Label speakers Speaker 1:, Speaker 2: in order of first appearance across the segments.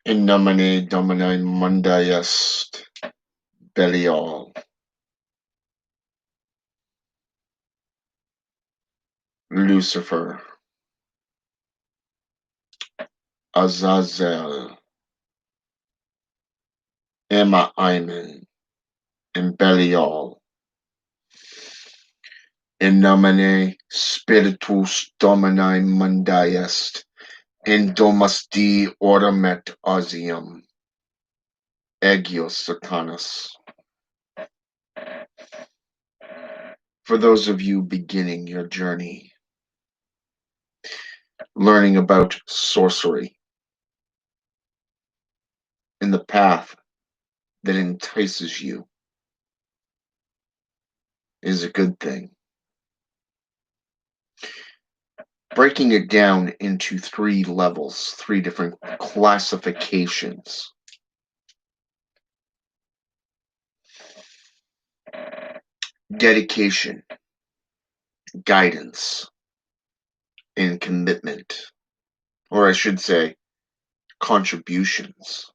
Speaker 1: In nomine Domini Mundi est Belial, Lucifer, Azazel, Emma Iman, and Belial. In nomine Spiritus Domini Mundi est, in domus Dei ornament ausium, Agios Satanas. For those of you beginning your journey, learning about sorcery, in the path that entices you is a good thing. Breaking it down into 3 levels, 3 different classifications. Dedication, guidance, and commitment, or I should say, contributions.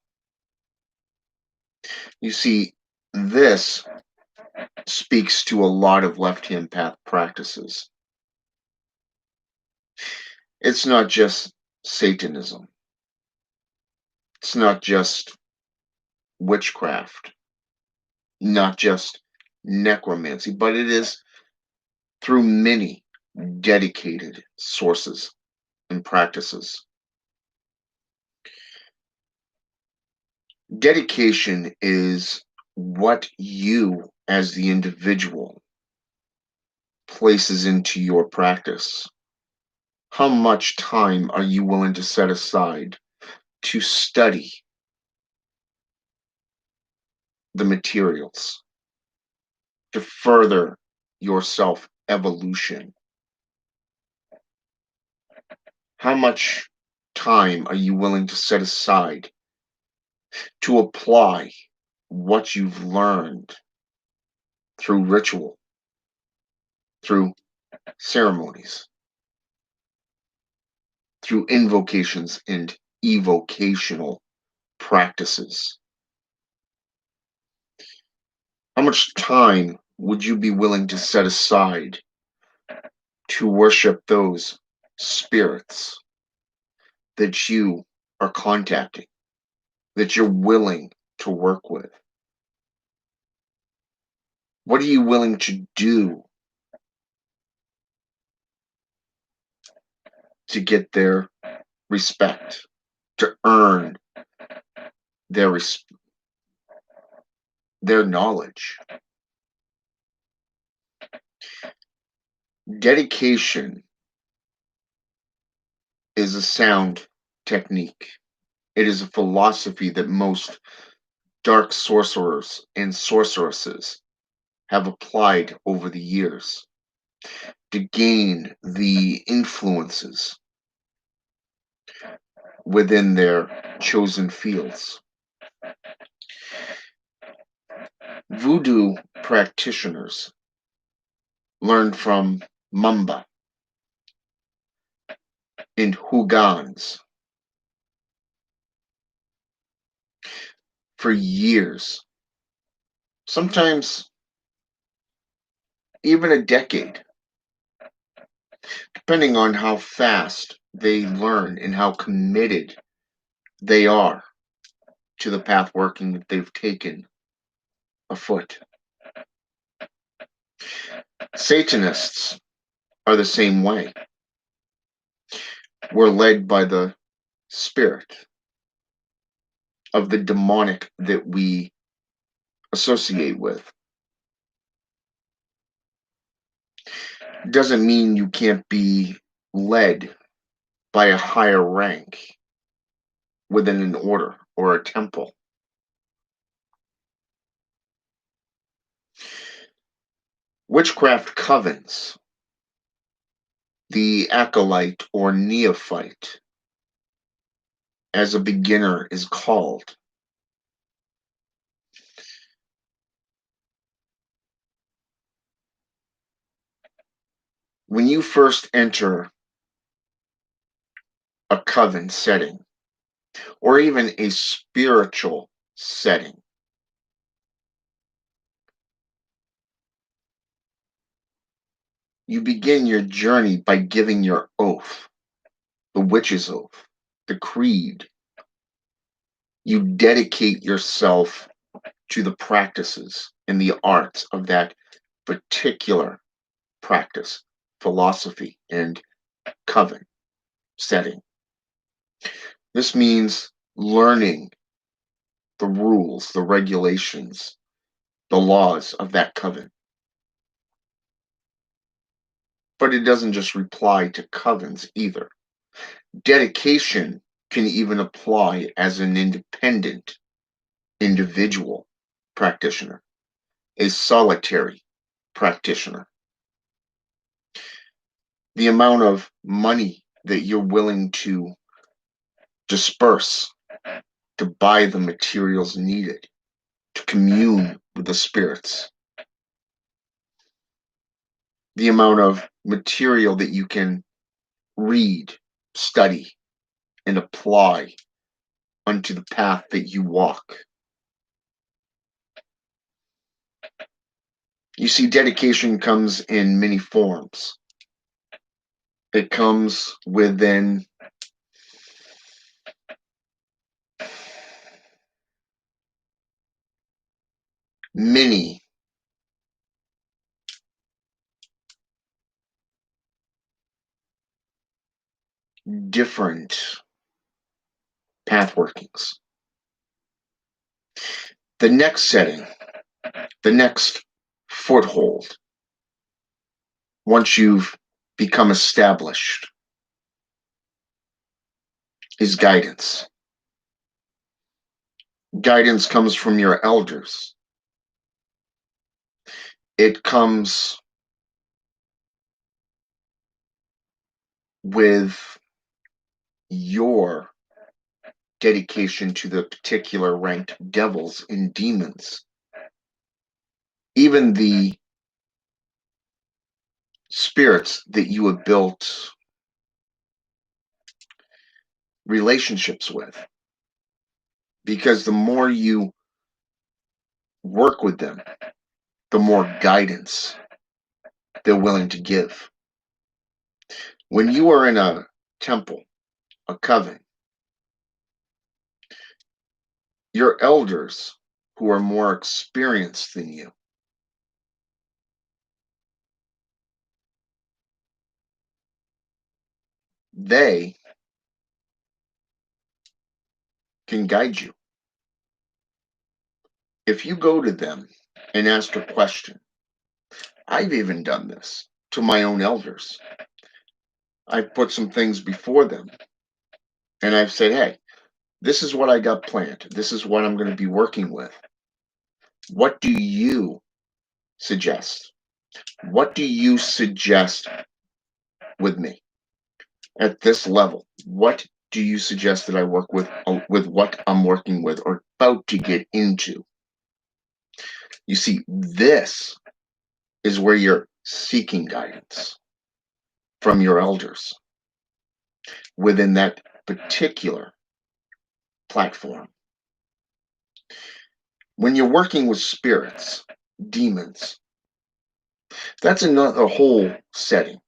Speaker 1: You see, this speaks to a lot of left-hand path practices. It's not just Satanism. It's not just witchcraft, not just necromancy, but it is through many dedicated sources and practices. Dedication is what you as the individual places into your practice. How much time are you willing to set aside to study the materials, to further your self-evolution? How much time are you willing to set aside to apply what you've learned through ritual, through ceremonies, through invocations and evocational practices? How much time would you be willing to set aside to worship those spirits that you are contacting, that you're willing to work with? What are you willing to do to get their respect, to earn their knowledge? Dedication is a sound technique. It is a philosophy that most dark sorcerers and sorceresses have applied over the years to gain the influences within their chosen fields. Voodoo practitioners learned from Mamba and Hugans for years, sometimes even a decade, depending on how fast they learn and how committed they are to the path working that they've taken afoot. Satanists are the same way. We're led by the spirit of the demonic that we associate with. Doesn't mean you can't be led by a higher rank within an order or a temple. Witchcraft covens, the acolyte or neophyte, as a beginner is called, when you first enter a coven setting, or even a spiritual setting. You begin your journey by giving your oath, the witch's oath, the creed. You dedicate yourself to the practices and the arts of that particular practice, philosophy, and coven setting. This means learning the rules, the regulations, the laws of that coven. But it doesn't just apply to covens either. Dedication can even apply as an independent individual practitioner, a solitary practitioner. The amount of money that you're willing to disperse to buy the materials needed to commune with the spirits, the amount of material that you can read, study, and apply unto the path that you walk. You see, dedication comes in many forms. It comes within many different path workings. The next setting, the next foothold, once you've become established, is guidance. Guidance comes from your elders. It comes with your dedication to the particular ranked devils and demons. Even the spirits that you have built relationships with. Because the more you work with them, the more guidance they're willing to give. When you are in a temple, a coven, your elders who are more experienced than you, they can guide you. If you go to them and ask a question, I've even done this to my own elders. I've put some things before them and I've said, hey, this is what I got planned. This is what I'm going to be working with. What do you suggest? What do you suggest with me at this level? What do you suggest that I work with what I'm working with or about to get into? You see, this is where you're seeking guidance from your elders within that particular platform. When you're working with spirits, demons, that's another whole setting.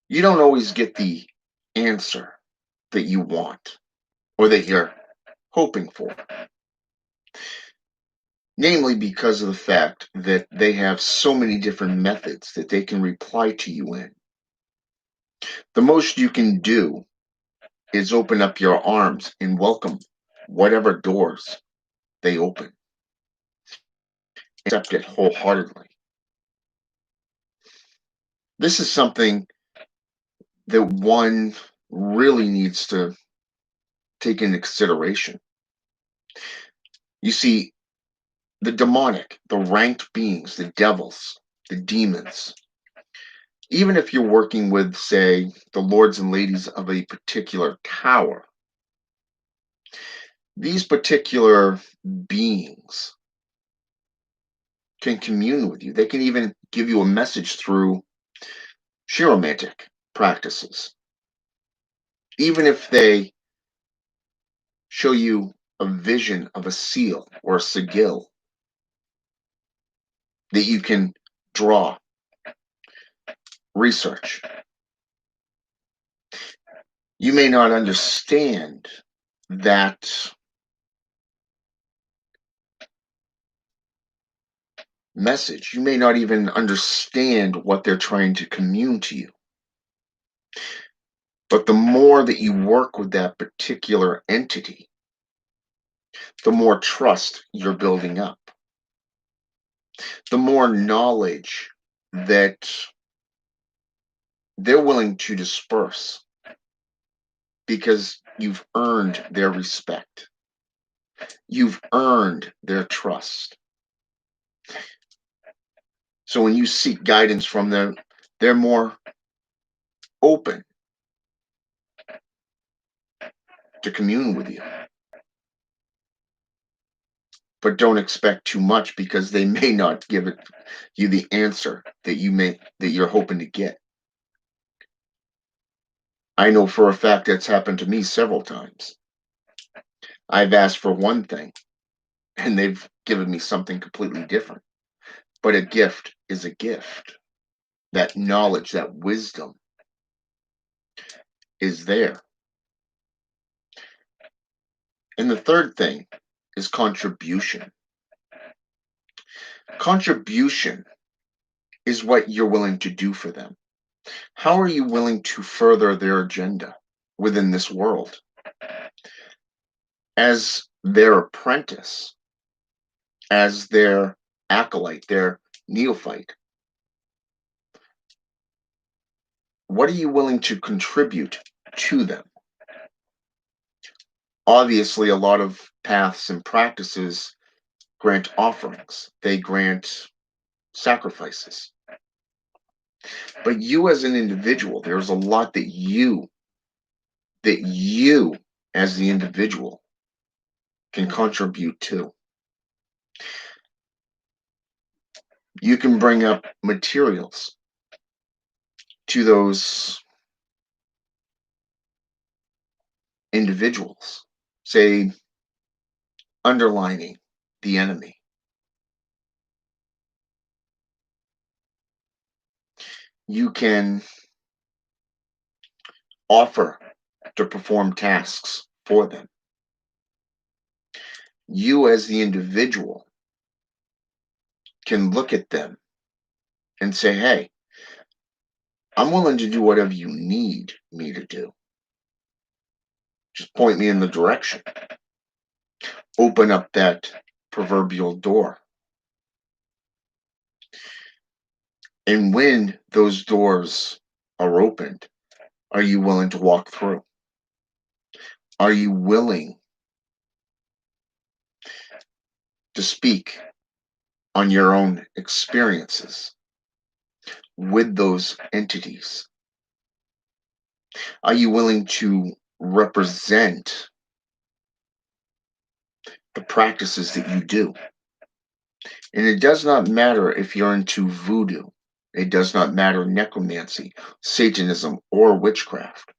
Speaker 1: You don't always get the answer that you want or that you're hoping for. Namely, because of the fact that they have so many different methods that they can reply to you in. The most you can do is open up your arms and welcome whatever doors they open. Accept it wholeheartedly. This is something that one really needs to take into consideration. You see, the demonic, the ranked beings, the devils, the demons, even if you're working with, say, the lords and ladies of a particular tower, these particular beings can commune with you. They can even give you a message through chiromantic practices. Even if they show you a vision of a seal or a sigil that you can draw, research. You may not understand that message. You may not even understand what they're trying to commune to you. But the more that you work with that particular entity, the more trust you're building up, the more knowledge that they're willing to disperse because you've earned their respect. You've earned their trust. So when you seek guidance from them, they're more open to commune with you. But don't expect too much because they may not give you the answer that you're hoping to get. I know for a fact that's happened to me several times. I've asked for one thing and they've given me something completely different. But a gift is a gift. That knowledge, that wisdom is there. And the third thing is contribution. Contribution is what you're willing to do for them. How are you willing to further their agenda within this world? As their apprentice, as their acolyte, their neophyte, what are you willing to contribute to them? Obviously, a lot of paths and practices grant offerings, they grant sacrifices. But you as an individual, there's a lot that you as the individual can contribute to. You can bring up materials to those individuals, say, underlining the enemy. You can offer to perform tasks for them. You as the individual can look at them and say, hey, I'm willing to do whatever you need me to do. Just point me in the direction. Open up that proverbial door. And when those doors are opened, are you willing to walk through? Are you willing to speak on your own experiences with those entities? Are you willing to represent the practices that you do? And it does not matter if you're into voodoo. It does not matter necromancy, Satanism, or witchcraft.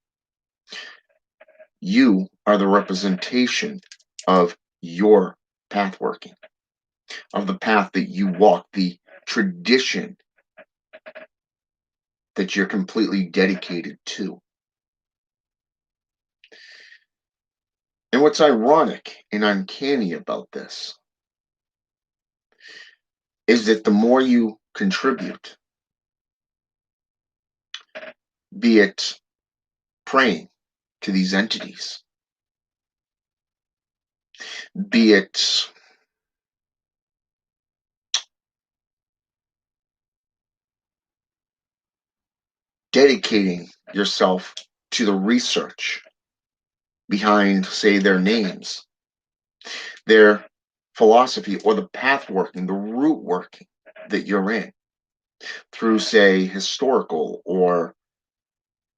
Speaker 1: You are the representation of your path working, of the path that you walk, the tradition that you're completely dedicated to. And what's ironic and uncanny about this is that the more you contribute, be it praying to these entities, be it dedicating yourself to the research behind, say, their names, their philosophy, or the path working, the root working that you're in through, say, historical or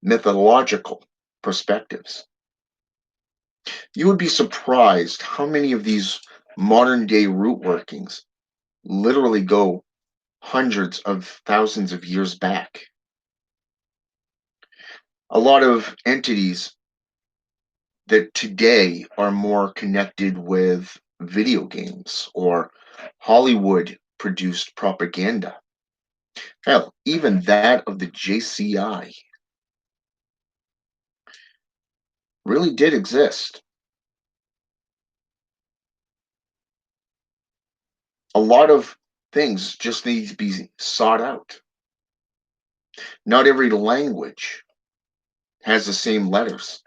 Speaker 1: mythological perspectives. You would be surprised how many of these modern day root workings literally go hundreds of thousands of years back. A lot of entities that today are more connected with video games or Hollywood produced propaganda. Hell, even that of the JCI really did exist. A lot of things just need to be sought out. Not every language has the same letters.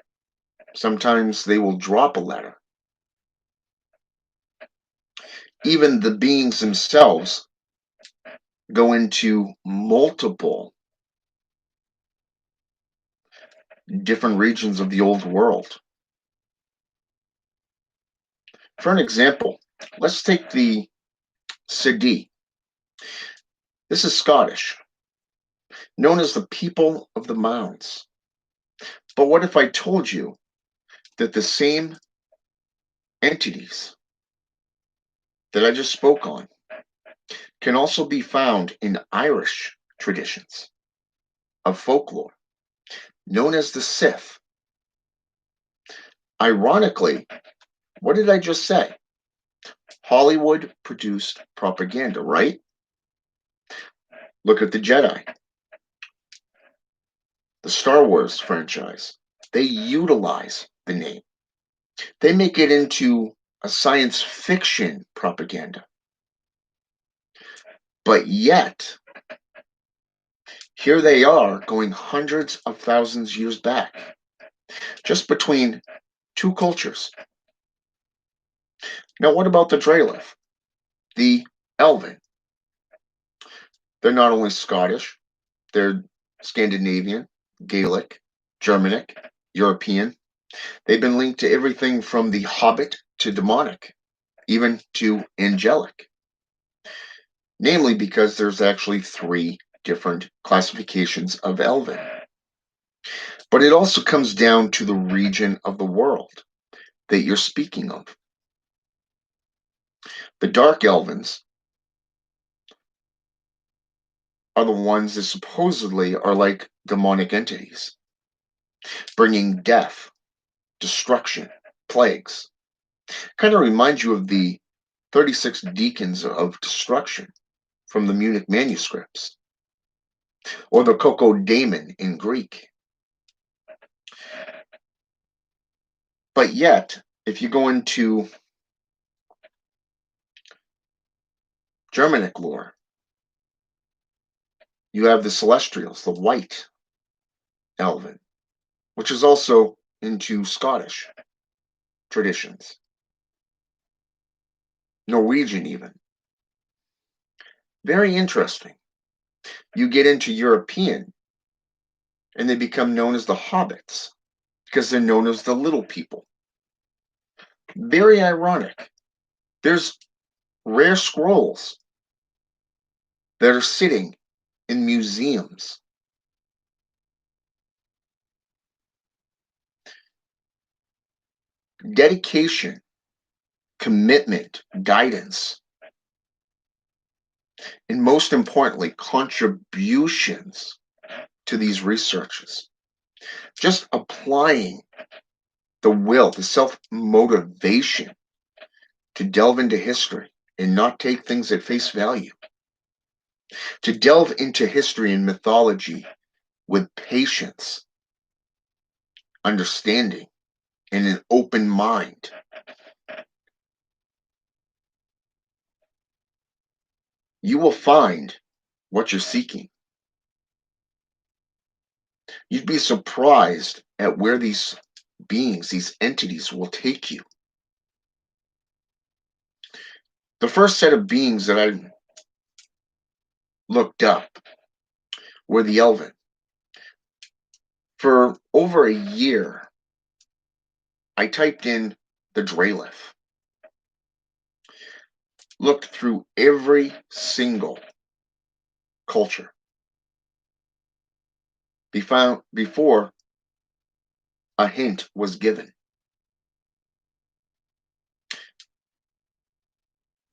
Speaker 1: Sometimes they will drop a letter. Even the beings themselves go into multiple different regions of the old world. For an example, let's take the Sidi. This is Scottish, known as the people of the mounds. But what if I told you that the same entities that I just spoke on can also be found in Irish traditions of folklore, known as the Sith? Ironically, what did I just say? Hollywood produced propaganda, right? Look at the Jedi, the Star Wars franchise. They utilize the name. They make it into a science fiction propaganda. But yet, here they are going hundreds of thousands years back, just between two cultures. Now, what about the Drelith, the Elven? They're not only Scottish, they're Scandinavian, Gaelic, Germanic, European. They've been linked to everything from the Hobbit to demonic, even to angelic. Namely because there's actually three different classifications of Elven. But it also comes down to the region of the world that you're speaking of. The Dark Elvens are the ones that supposedly are like demonic entities, bringing death, destruction, plagues. Kind of reminds you of the 36 deacons of destruction from the Munich manuscripts, or the Daemon in Greek. But yet, if you go into Germanic lore, you have the Celestials, the White Elven, which is also into Scottish traditions, Norwegian even. Very interesting. You get into European, and they become known as the Hobbits because they're known as the little people. Very ironic. There's rare scrolls that are sitting in museums. Dedication, commitment, guidance, and most importantly, contributions to these researches. Just applying the will, the self-motivation to delve into history and not take things at face value. To delve into history and mythology with patience, understanding, and an open mind. You will find what you're seeking. You'd be surprised at where these beings, these entities will take you. The first set of beings that I looked up were the Elven. For over a year, I typed in the Drelith, looked through every single culture before a hint was given.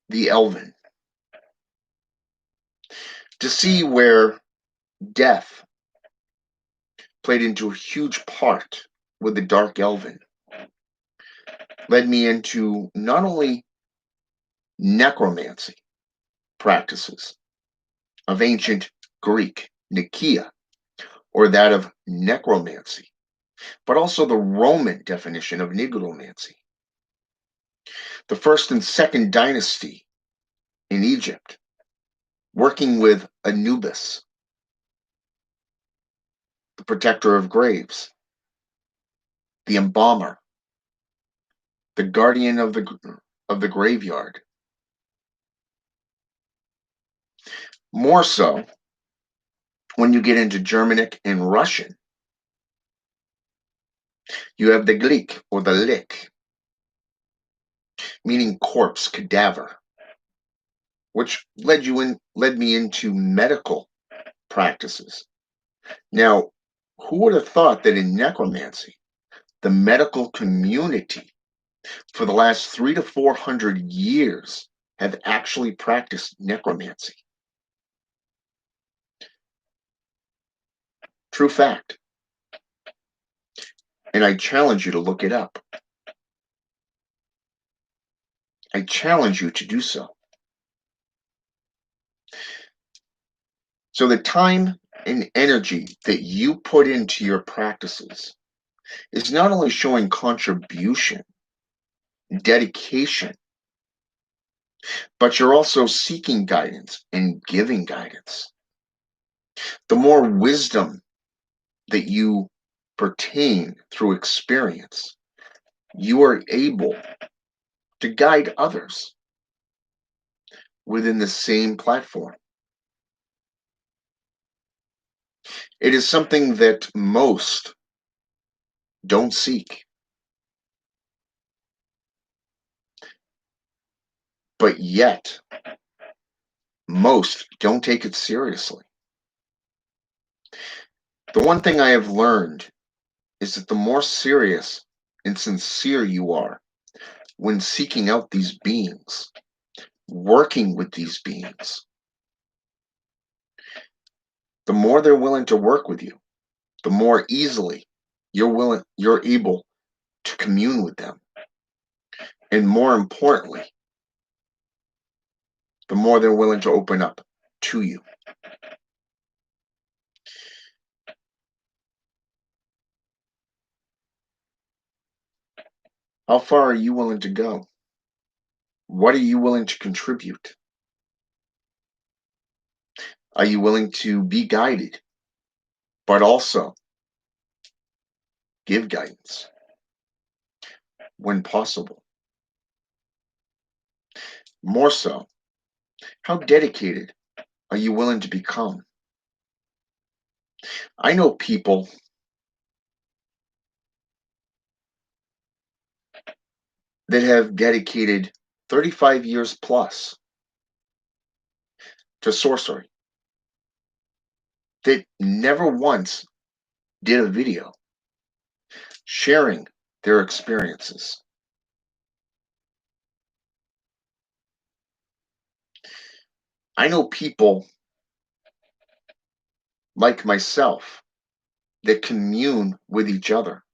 Speaker 1: The Elven. To see where death played into a huge part with the Dark Elven. led me into not only necromancy practices of ancient Greek, Nicaea, or that of necromancy, but also the Roman definition of nigromancy. The first and second dynasty in Egypt, working with Anubis, the protector of graves, the embalmer, the guardian of the graveyard. More so when you get into Germanic and Russian, you have the Glik or the Lik, meaning corpse, cadaver, which led me into medical practices. Now, who would have thought that in necromancy, the medical community for the last 300 to 400 years have actually practiced necromancy? True fact. And I challenge you to look it up. I challenge you to do so. So the time and energy that you put into your practices is not only showing contribution, dedication, but you're also seeking guidance and giving guidance. The more wisdom that you pertain through experience, you are able to guide others within the same platform. It is something that most don't seek, but yet most don't take it seriously. The one thing I have learned is that the more serious and sincere you are when seeking out these beings, working with these beings, the more they're willing to work with you, the more easily you're able to commune with them. And more importantly, the more they're willing to open up to you. How far are you willing to go? What are you willing to contribute? Are you willing to be guided, but also give guidance when possible? More so, how dedicated are you willing to become? I know people that have dedicated 35 years plus to sorcery that never once did a video sharing their experiences. I know people like myself that commune with each other,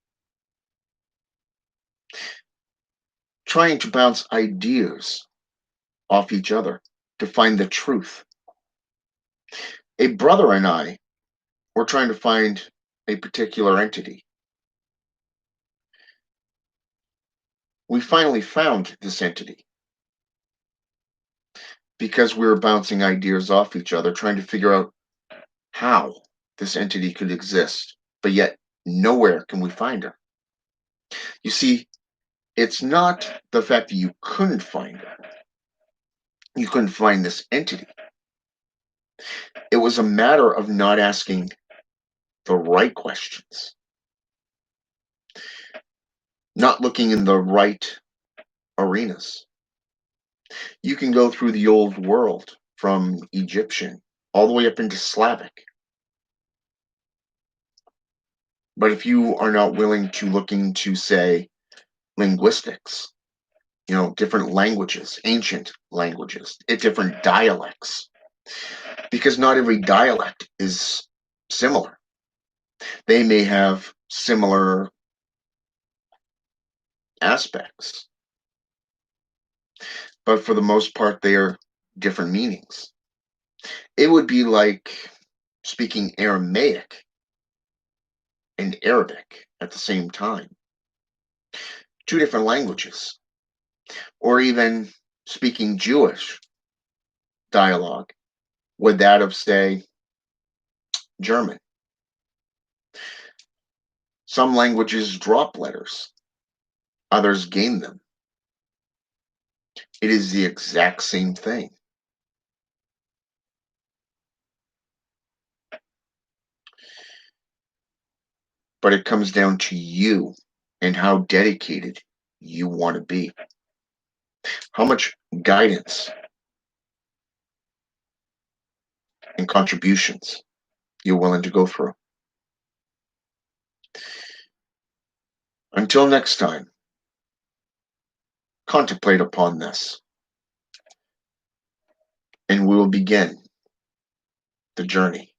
Speaker 1: trying to bounce ideas off each other to find the truth. A brother and I were trying to find a particular entity. We finally found this entity because we were bouncing ideas off each other, trying to figure out how this entity could exist, but yet nowhere can we find her. You see, it's not the fact that you couldn't find her. You couldn't find this entity. It was a matter of not asking the right questions, not looking in the right arenas. You can go through the old world from Egyptian all the way up into Slavic. But if you are not willing to look into, say, linguistics, different languages, ancient languages, different dialects, because not every dialect is similar. They may have similar aspects, but for the most part, they are different meanings. It would be like speaking Aramaic and Arabic at the same time, two different languages, or even speaking Jewish dialogue with that of, say, German. Some languages drop letters, others gain them. It is the exact same thing. But it comes down to you and how dedicated you want to be, how much guidance and contributions you're willing to go through. Until next time, contemplate upon this, and we will begin the journey.